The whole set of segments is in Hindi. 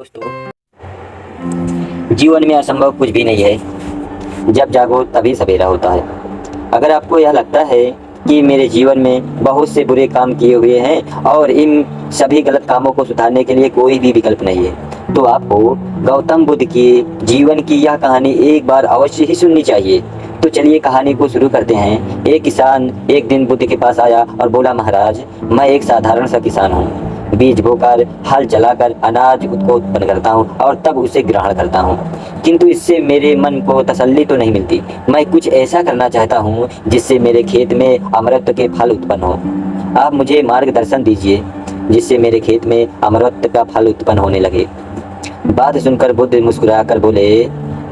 दोस्तों, जीवन में असंभव कुछ भी नहीं है। जब जागो तभी सवेरा होता है। अगर आपको यह लगता है कि मेरे जीवन में बहुत से बुरे काम किए हुए हैं और इन सभी गलत कामों को सुधारने के लिए कोई भी विकल्प नहीं है, तो आपको गौतम बुद्ध की जीवन की यह कहानी एक बार अवश्य ही सुननी चाहिए। तो चलिए कहानी को शुरू करते हैं। एक किसान एक दिन बुद्ध के पास आया और बोला, महाराज, मैं एक साधारण सा किसान हूँ। बीज बोकर, हल चलाकर अनाज को उत्पन्न करता हूँ और तब उसे ग्रहण करता हूँ, किंतु इससे मेरे मन को तसल्ली तो नहीं मिलती। मैं कुछ ऐसा करना चाहता हूँ जिससे मेरे खेत में अमृत के फल उत्पन्न हो। आप मुझे मार्गदर्शन दीजिए जिससे मेरे खेत में अमृत का फल उत्पन्न होने लगे। बात सुनकर बुद्ध मुस्कुराकर बोले,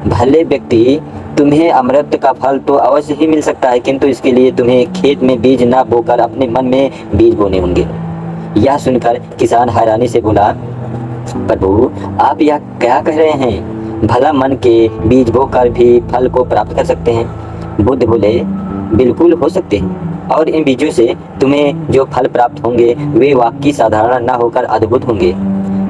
भले व्यक्ति, तुम्हें अमृत का फल तो अवश्य ही मिल सकता है, किंतु इसके लिए तुम्हें खेत में बीज न बोकर अपने मन में बीज बोने होंगे। यह सुनकर किसान हैरानी से बोला, प्रभु, आप यह क्या कह रहे हैं? भला मन के बीज बोकर भी फल को प्राप्त कर सकते हैं? बुद्ध बोले, बिल्कुल हो सकते हैं, और इन बीजों से तुम्हें जो फल प्राप्त होंगे वे वाकई साधारण न होकर अद्भुत होंगे,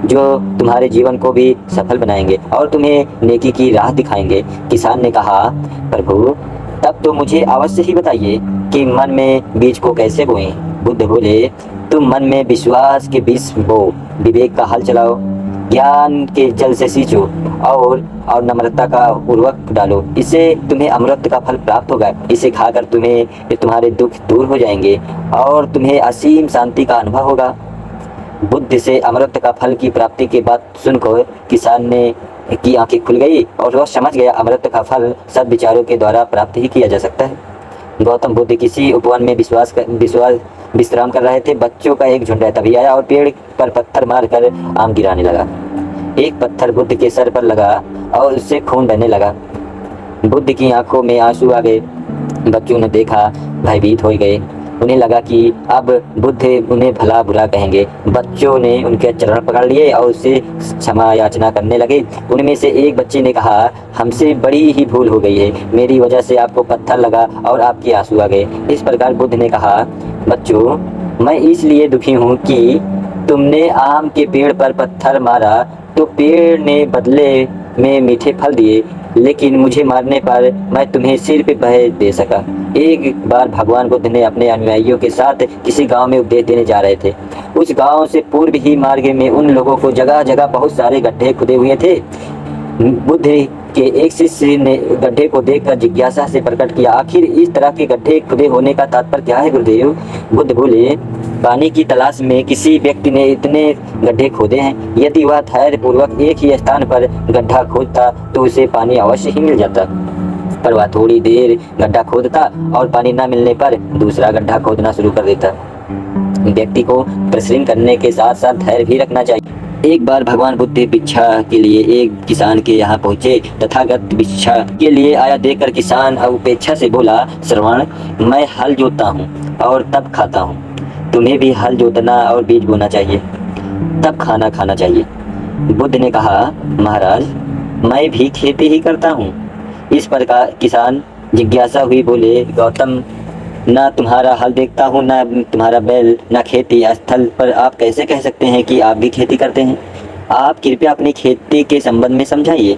जो तुम्हारे जीवन को भी सफल बनाएंगे और तुम्हें नेकी की राह दिखाएंगे। किसान ने कहा, प्रभु, तब तो मुझे अवश्य ही बताइए कि मन में बीज को कैसे बोएं। बुद्ध बोले, तुम मन में विश्वास के बीज बो, विवेक का हल चलाओ, ज्ञान के जल से सींचो और नम्रता का उर्वरक डालो। इससे तुम्हें अमृत का फल प्राप्त होगा। इसे खाकर तुम्हारे दुख दूर हो जाएंगे और तुम्हें असीम शांति का अनुभव होगा। बुद्ध से अमृत का फल की प्राप्ति की बात सुनकर किसान ने की आंखें खुल गई और वह समझ गया, अमृत का फल सब विचारों के द्वारा प्राप्त ही किया जा सकता है। गौतम बुद्ध किसी उपवन में विश्राम कर रहे थे। बच्चों का एक झुंड तभी आया और पेड़ पर पत्थर मारकर आम गिराने लगा। एक पत्थर बुद्ध के सर पर लगा और उससे खून बहने लगा। बुद्ध की आंखों में आंसू आ गए। बच्चों ने देखा, भयभीत हो गए। उन्हें लगा कि अब बुद्ध उन्हें भला बुरा कहेंगे। बच्चों ने उनके चरण पकड़ लिए और उससे क्षमा याचना करने लगे। उनमें से एक बच्चे ने कहा, हमसे बड़ी ही भूल हो गई है, मेरी वजह से आपको पत्थर लगा और आपके आंसू आ गए। इस प्रकार बुद्ध ने कहा, बच्चों, मैं इसलिए दुखी हूँ कि तुमने आम के पेड़ पर पत्थर मारा तो पेड़ ने बदले में मीठे फल दिए, लेकिन मुझे मारने पर मैं तुम्हें सिर पे भय दे सका। एक बार भगवान बुद्ध ने अपने अनुयायियों के साथ किसी गांव में उपदेश देने जा रहे थे। उस गांव से पूर्व ही मार्ग में उन लोगों को जगह जगह बहुत सारे गड्ढे खुदे हुए थे। बुद्ध के एक शिष्य ने गड्ढे को देखकर जिज्ञासा से प्रकट किया, आखिर इस तरह के गड्ढे खुदे होने का तात्पर्य क्या है गुरुदेव? बुद्ध बोले, पानी की तलाश में किसी व्यक्ति ने इतने गड्ढे खोदे हैं। यदि वह धैर्य पूर्वक एक ही स्थान पर गड्ढा खोदता तो उसे पानी अवश्य ही मिल जाता, पर वह थोड़ी देर गड्ढा खोदता और पानी न मिलने पर दूसरा गड्ढा खोदना शुरू कर देता। व्यक्ति को परिश्रम करने के साथ साथ धैर्य भी रखना चाहिए। एक बार भगवान बुद्ध भिक्षा के लिए एक किसान के यहाँ पहुँचे। तथागत भिक्षा के लिए आया देखकर किसान उपेक्षा से बोला, श्रवण, मैं हल जोतता हूँ और तब खाता हूँ। तुम्हें भी हल जोतना और बीज बोना चाहिए, तब खाना खाना चाहिए। बुद्ध ने कहा, महाराज, मैं भी खेती ही करता हूँ। इस प्रकार किसान जिज्ञासा हुई, बोले, गौतम, ना तुम्हारा हल देखता हूँ, ना तुम्हारा बैल, ना खेती स्थल पर आप कैसे कह सकते हैं कि आप भी खेती करते हैं? आप कृपया अपनी खेती के संबंध में समझाइए।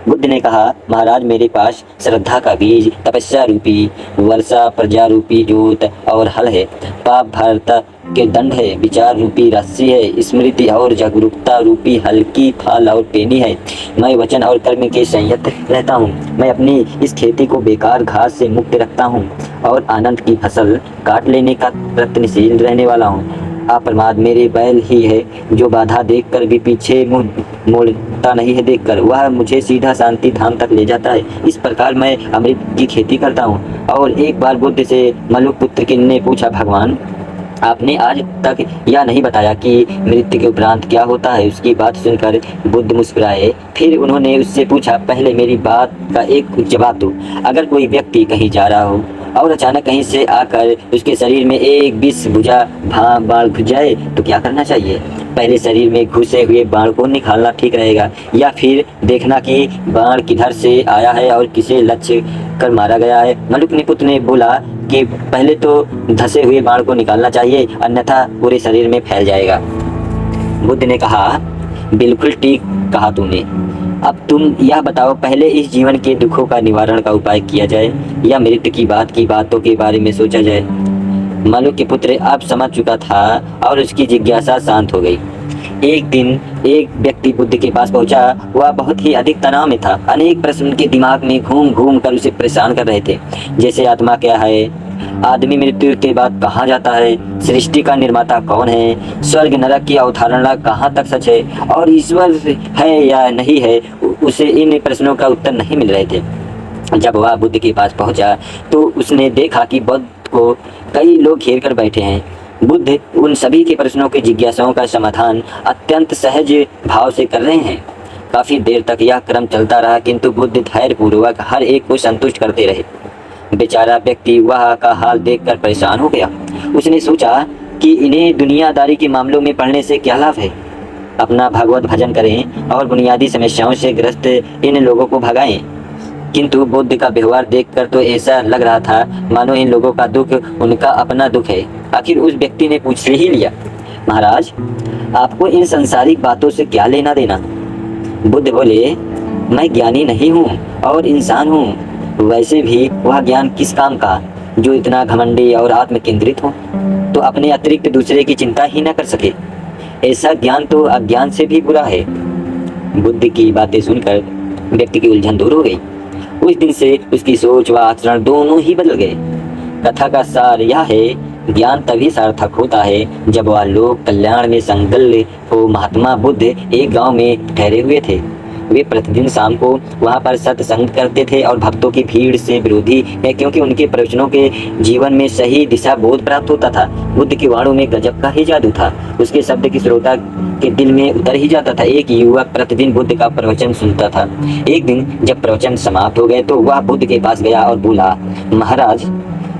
बुद्ध ने कहा, महाराज, मेरे पास श्रद्धा का बीज, तपस्या रूपी वर्षा, प्रजा रूपी जोत और हल है। पाप भारत के दंड है, विचार रूपी रस्सी है, स्मृति और जागरूकता रूपी हल्की फाल और पेनी है। मैं वचन और कर्म के संयत रहता हूँ। मैं अपनी इस खेती को बेकार घास से मुक्त रखता हूँ और आनंद की फसल काट लेने का प्रयत्नशील रहने वाला हूँ। अप्रमाद मेरे बैल ही है जो बाधा देखकर भी पीछे मुंह मोड़ता नहीं है। देखकर वह मुझे सीधा शांति धाम तक ले जाता है। इस प्रकार मैं अमृत की खेती करता हूँ। और एक बार बुद्ध से मलुक पुत्र ने पूछा, भगवान, आपने आज तक यह नहीं बताया कि मृत्यु के उपरांत क्या होता है। उसकी बात सुनकर बुद्ध मुस्कुराए। फिर उन्होंने उससे पूछा, पहले मेरी बात का एक जवाब दो। अगर कोई व्यक्ति कहीं जा रहा हो और अचानक कहीं से आकर उसके शरीर में एक विष बुझा बाण घुस जाए तो क्या करना चाहिए? पहले शरीर में घुसे हुए बाण को निकालना ठीक रहेगा, या फिर देखना कि बाण किधर से आया है और किसे लक्ष्य कर मारा गया है? मलुक पुत्र ने बोला कि पहले तो धसे हुए बाण को निकालना चाहिए, अन्यथा पूरे शरीर में फैल जाएगा। बुद्ध ने कहा, बिल्कुल ठीक कहा तूने। अब तुम यह बताओ, पहले इस जीवन के दुखों का निवारण का उपाय किया जाए या मृत्यु की बातों के बारे में सोचा जाए। मनु के पुत्र अब समझ चुका था और उसकी जिज्ञासा शांत हो गई। एक दिन एक व्यक्ति बुद्ध के पास पहुंचा। वह बहुत ही अधिक तनाव में था। अनेक प्रश्न उनके दिमाग में घूम घूम कर उसे परेशान कर रहे थे, जैसे आत्मा क्या है, आदमी मृत्यु के बाद कहाँ जाता है, सृष्टि का निर्माता कौन है, स्वर्ग नरक की अवधारणा कहाँ तक सच है, और ईश्वर है या नहीं है। उसे इन प्रश्नों का उत्तर नहीं मिल रहे थे। जब वह बुद्ध के पास पहुंचा तो उसने देखा कि बुद्ध को कई लोग घेर कर बैठे हैं। बुद्ध उन सभी के प्रश्नों के जिज्ञासाओं का समाधान अत्यंत सहज भाव से कर रहे हैं। काफी देर तक यह क्रम चलता रहा, किंतु बुद्ध धैर्यपूर्वक हर एक को संतुष्ट करते रहे। बेचारा व्यक्ति वह का हाल देखकर परेशान हो गया। उसने सोचा कि इन्हें दुनियादारी के मामलों में पढ़ने से क्या लाभ है। अपना भगवत भजन करें और बुनियादी समस्याओं से ग्रस्त इन लोगों को भगाएं। किंतु बुद्ध का व्यवहार देखकर तो ऐसा लग रहा था मानो इन लोगों का दुख उनका अपना दुख है। आखिर उस व्यक्ति ने पूछ ही लिया, महाराज, आपको इन संसारिक बातों से क्या लेना देना। बुद्ध बोले, मैं ज्ञानी नहीं हूँ और इंसान हूँ। वैसे भी वह ज्ञान किस काम का जो इतना घमंडी और आत्म केंद्रित हो, तो अपने अतिरिक्त दूसरे की चिंता ही न कर सके। ऐसा ज्ञान तो अज्ञान से भी बुरा है। बुद्ध की बातें सुनकर व्यक्ति की उलझन दूर हो गई। उस दिन से उसकी सोच व आचरण दोनों ही बदल गए। कथा का सार यह है, ज्ञान तभी सार्थक होता है जब वह लोक कल्याण में संलग्न हो। महात्मा बुद्ध एक गांव में ठहरे हुए थे। वे प्रतिदिन शाम को वहां पर सत्संग करते थे और भक्तों की भीड़ से विरोधी है, क्योंकि उनके प्रवचनों के जीवन में सही दिशा बोध प्राप्त होता था। बुद्ध की वाणों में गजब का ही जादू था। उसके शब्द की श्रोता के दिल में उतर ही जाता था। एक युवक प्रतिदिन बुद्ध का प्रवचन सुनता था। एक दिन जब प्रवचन समाप्त हो गए तो वह बुद्ध के पास गया और बोला, महाराज,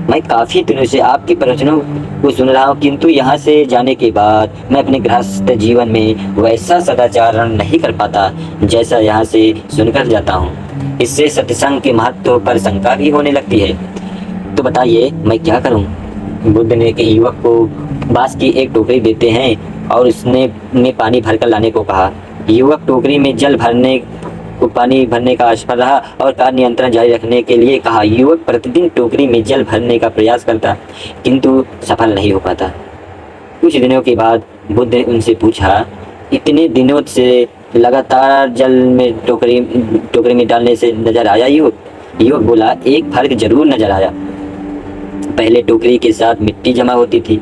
मैं काफी दिनों से आपके प्रवचनों को सुन रहा हूँ, किंतु यहाँ से जाने के बाद मैं अपने गृहस्थ जीवन में वैसा सदाचारण नहीं कर पाता जैसा यहाँ से सुनकर जाता हूँ। इससे सत्संग के महत्व पर शंका भी होने लगती है। तो बताइए मैं क्या करूँ। बुद्ध ने के युवक को बांस की एक टोकरी देते हैं और उसने में पानी भरकर लाने को कहा। युवक टोकरी में जल भरने को पानी भरने का असफल रहा और कार्य नियंत्रण जारी रखने के लिए कहा। युवक प्रतिदिन टोकरी में जल भरने का प्रयास करता, किंतु सफल नहीं हो पाता। कुछ दिनों के बाद बुद्ध ने उनसे पूछा, इतने दिनों से लगातार जल में टोकरी में डालने से नजर आया युवक। युवक बोला, एक फर्क जरूर नजर आया। पहले टोकरी के साथ मिट्टी जमा होती थी,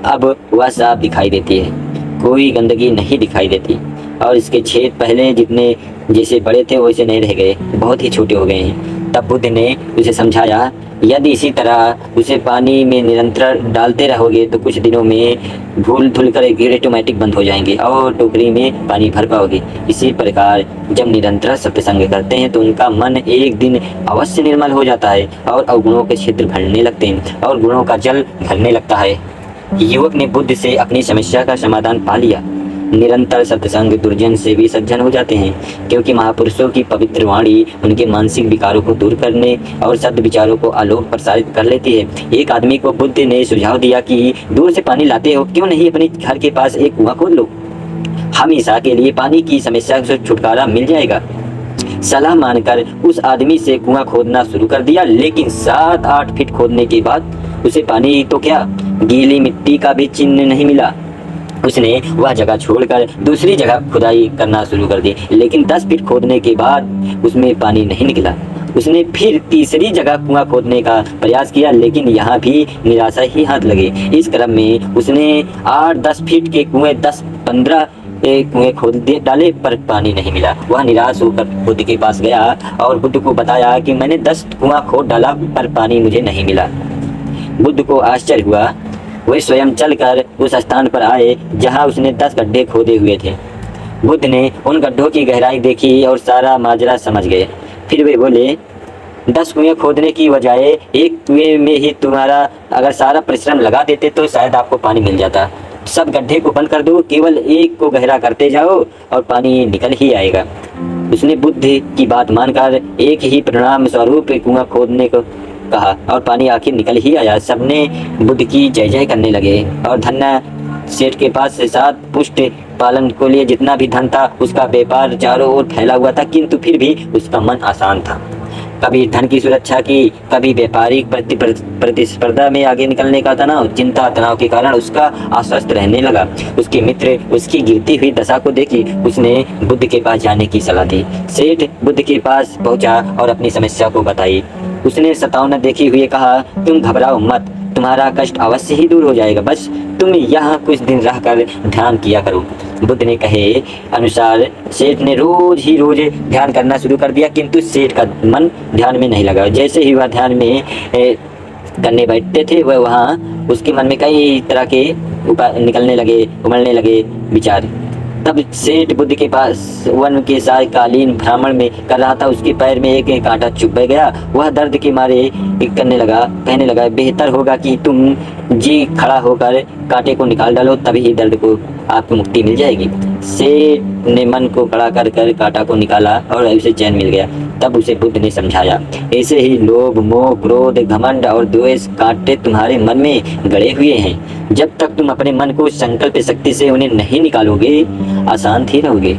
अब वह साफ दिखाई देती है। कोई गंदगी नहीं दिखाई देती और इसके छेद पहले जितने जैसे बड़े थे वैसे नहीं रह गए, बहुत ही छोटे हो गए हैं। तब बुद्ध ने उसे समझाया, यदि इसी तरह उसे पानी में निरंतर डालते रहोगे तो कुछ दिनों में धुल कर ऑटोमेटिक बंद हो जाएंगे और टोकरी में पानी भर पाओगे। इसी प्रकार जब निरंतर सत्संग करते हैं तो उनका मन एक दिन अवश्य निर्मल हो जाता है और अवगुणों के क्षेत्र भरने लगते हैं और गुणों का जल भरने लगता है। युवक ने बुद्ध से अपनी समस्या का समाधान पा लिया। निरंतर सत्संग दुर्जन से भी सज्जन हो जाते हैं, क्योंकि महापुरुषों की पवित्र वाणी उनके मानसिक विकारों को दूर करने और सद विचारों को आलोक प्रसारित कर लेती है। एक आदमी को बुद्ध ने सुझाव दिया कि दूर से पानी लाते हो, क्यों नहीं अपने घर के पास एक कुआं खोद लो, हमेशा के लिए पानी की समस्या से छुटकारा मिल जाएगा। सलाह मानकर उस आदमी से कुआं खोदना शुरू कर दिया, लेकिन 7-8 फीट खोदने के बाद उसे पानी तो क्या, गीली मिट्टी का भी चिन्ह नहीं मिला। उसने वह जगह छोड़कर दूसरी जगह खुदाई करना शुरू कर दी, लेकिन 10 फीट खोदने के बाद उसमें पानी नहीं निकला। उसने फिर तीसरी जगह कुआं खोदने का प्रयास किया, लेकिन यहाँ भी निराशा ही हाथ लगे। इस क्रम में उसने 8-10 फीट के कुएं 10-15 कुएं खोद डाले, पर पानी नहीं मिला। वह निराश होकर बुद्ध के पास गया और बुद्ध को बताया कि मैंने 10 कुआं खोद डाला पर पानी मुझे नहीं मिला। बुद्ध को आश्चर्य हुआ। वे स्वयं चलकर उस स्थान पर आए जहां उसने 10 गड्ढे खोदे हुए थे। बुद्ध ने उन गड्ढों की गहराई देखी और सारा माजरा समझ गए। फिर वे बोले, 10 कुएं खोदने की बजाय एक कुएं में ही तुम्हारा अगर सारा परिश्रम लगा देते तो शायद आपको पानी मिल जाता। सब गड्ढे को बंद कर दो, केवल एक को गहरा करते जाओ और पानी निकल ही आएगा। उसने बुद्ध की बात मानकर एक ही परिणाम स्वरूप कुआं खोदने को कहा और पानी आखिर निकल ही आया। सबने बुद्ध की जय जय करने लगे और धन्ना सेठ के पास से 7 पुष्ट पालन के लिए जितना भी धन था, उसका व्यापार चारों ओर फैला हुआ था, किंतु फिर भी उसका मन आसान था। कभी धन की सुरक्षा की, कभी व्यापारिक प्रतिस्पर्धा में आगे निकलने का तनाव, चिंता तनाव के कारण उसका अस्वस्थ रहने लगा। उसके मित्र उसकी गिरती हुई दशा को देखी, उसने बुद्ध के पास जाने की सलाह दी। सेठ बुद्ध के पास पहुंचा और अपनी समस्या को बताई। उसने सतावना देखी हुए कहा, तुम घबराओ मत, तुम्हारा कष्ट अवश्य ही दूर हो जाएगा, बस तुम यहाँ कुछ दिन रहकर ध्यान किया करो। बुद्ध ने कहे अनुसार सेठ ने रोज ध्यान करना शुरू कर दिया, किंतु सेठ का मन ध्यान में नहीं लगा। जैसे ही वह ध्यान में करने बैठते थे, वह वहाँ उसके मन में कई तरह के उमड़ने लगे विचार। तब सेठ बुद्ध के पास वन के कालीन भ्रमण में कर रहा था। उसके पैर में एक कांटा चुभ गया। वह दर्द के मारे कहने लगा, बेहतर होगा कि तुम जी खड़ा होकर कांटे को निकाल डालो, तभी ही दर्द को आपको मुक्ति मिल जाएगी। सेठ ने मन को खड़ा कर कांटा को निकाला और उसे चैन मिल गया। तब उसे बुद्ध ने समझाया, ऐसे ही लोभ, मोह, क्रोध, घमंड और द्वेष कांटे तुम्हारे मन में गड़े हुए हैं। जब तक तुम अपने मन को संकल्प शक्ति से उन्हें नहीं निकालोगे, अशांत ही रहोगे।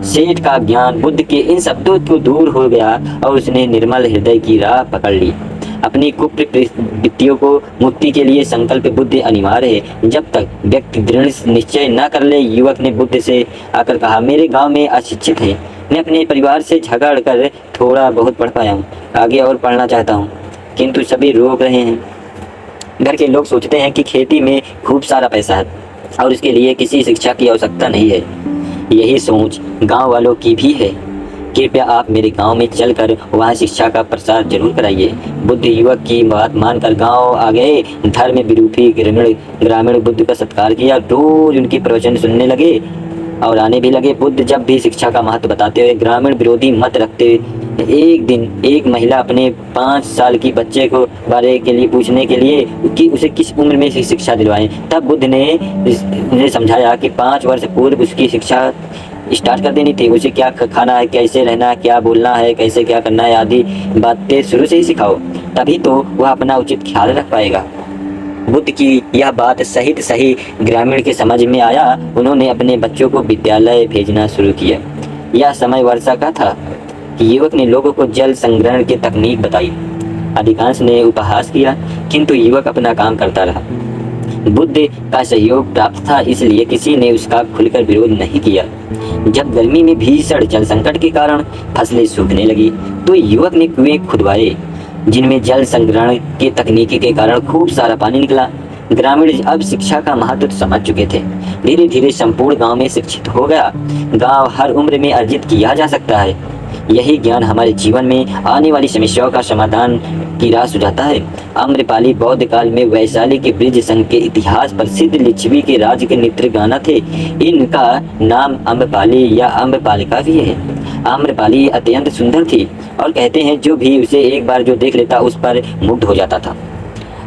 सेठ का ज्ञान बुद्ध के इन शब्दों को दूर हो गया और उसने निर्मल हृदय की राह पकड़ ली। अपनी कुप्रवृत्तियों को मुक्ति के लिए संकल्प बुद्धि अनिवार्य है। जब तक व्यक्ति दृढ़ निश्चय न कर ले। युवक ने बुद्ध से आकर कहा, मेरे गांव में अशिक्षित है, मैं अपने परिवार से झगड़ कर थोड़ा बहुत पढ़ पाया हूँ, आगे और पढ़ना चाहता हूँ, किंतु सभी रोक रहे हैं। घर के लोग सोचते हैं कि खेती में खूब सारा पैसा है और इसके लिए किसी शिक्षा की आवश्यकता नहीं है। यही सोच गांव वालों की भी है। कृपया आप मेरे गांव में चलकर वहां शिक्षा का प्रसार जरूर कराइए। बुद्ध युवक की बात मानकर गांव आ गए। धर्म विरूपी ग्रामीण बुद्ध का सत्कार किया, रोज उनकी प्रवचन सुनने लगे और आने भी लगे। बुद्ध जब भी शिक्षा का महत्व बताते हुए ग्रामीण विरोधी मत रखते। एक दिन एक महिला अपने 5 साल की बच्चे को बारे के लिए पूछने के लिए कि उसे किस उम्र में शिक्षा दिलवाएं। तब बुद्ध ने उन्हें समझाया कि 5 वर्ष पूर्व उसकी शिक्षा स्टार्ट कर देनी थी। उसे क्या खाना है, कैसे रहना है, क्या बोलना है, कैसे क्या करना है आदि बातें शुरू से ही सिखाओ, तभी तो वह अपना उचित ख्याल रख पाएगा। बुद्ध की यह बात सही ग्रामीण के समझ में आया। उन्होंने अपने बच्चों को विद्यालय भेजना शुरू किया। यह समय वर्षा का था। युवक ने लोगों को जल संग्रहण की तकनीक बताई। अधिकांश ने उपहास किया, किंतु युवक अपना काम करता रहा। बुद्ध का सहयोग प्राप्त था, इसलिए किसी ने उसका खुलकर विरोध नहीं किया। जब गर्मी में भीषण जल संकट के कारण फसलें सूखने लगी, तो युवक ने कुएं खुदवाए, जिनमें जल संग्रहण की तकनीकी के कारण खूब सारा पानी निकला। ग्रामीण अब शिक्षा का महत्व समझ चुके थे। धीरे धीरे संपूर्ण गांव में शिक्षित हो गया। गांव हर उम्र में अर्जित किया जा सकता है। यही ज्ञान हमारे जीवन में आने वाली समस्याओं का समाधान की राह सुझाता है। आम्रपाली बौद्ध काल में वैशाली के ब्रिज संघ के इतिहास प्रसिद्ध लिच्छवी के राज्य के नृत्यगाना थे। इनका नाम आम्रपाली या आम्रपालिका भी है। आम्रपाली अत्यंत सुंदर थी और कहते हैं जो भी उसे एक बार जो देख लेता उस पर मुग्ध हो जाता था।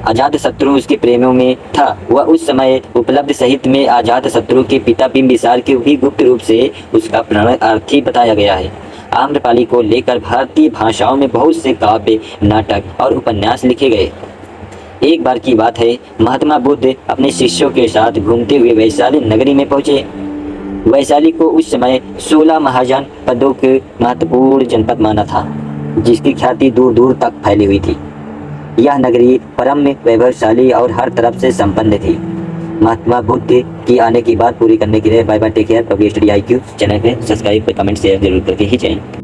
अजात शत्रु उसके प्रेमियों में था। वह उस समय उपलब्ध साहित्य में अजात शत्रु के पिता बिंबिसार के भी गुप्त रूप से उसका प्रणयार्थी बताया गया है। आम्रपाली को लेकर भारतीय भाषाओं में बहुत से काव्य, नाटक और उपन्यास लिखे गए। एक बार की बात है, महात्मा बुद्ध अपने शिष्यों के साथ घूमते हुए वैशाली नगरी में पहुंचे। वैशाली को उस समय 16 महाजन पदों के महत्वपूर्ण जनपद माना था, जिसकी ख्याति दूर दूर तक फैली हुई थी। यह नगरी परम वैभवशाली और हर तरफ से संपन्न थी। महात्मा बुद्ध की आने की बात पूरी करने के लिए bye bye, take care. Public study IQ channel पे सब्सक्राइब, कमेंट, शेयर जरूर करके ही जाएं।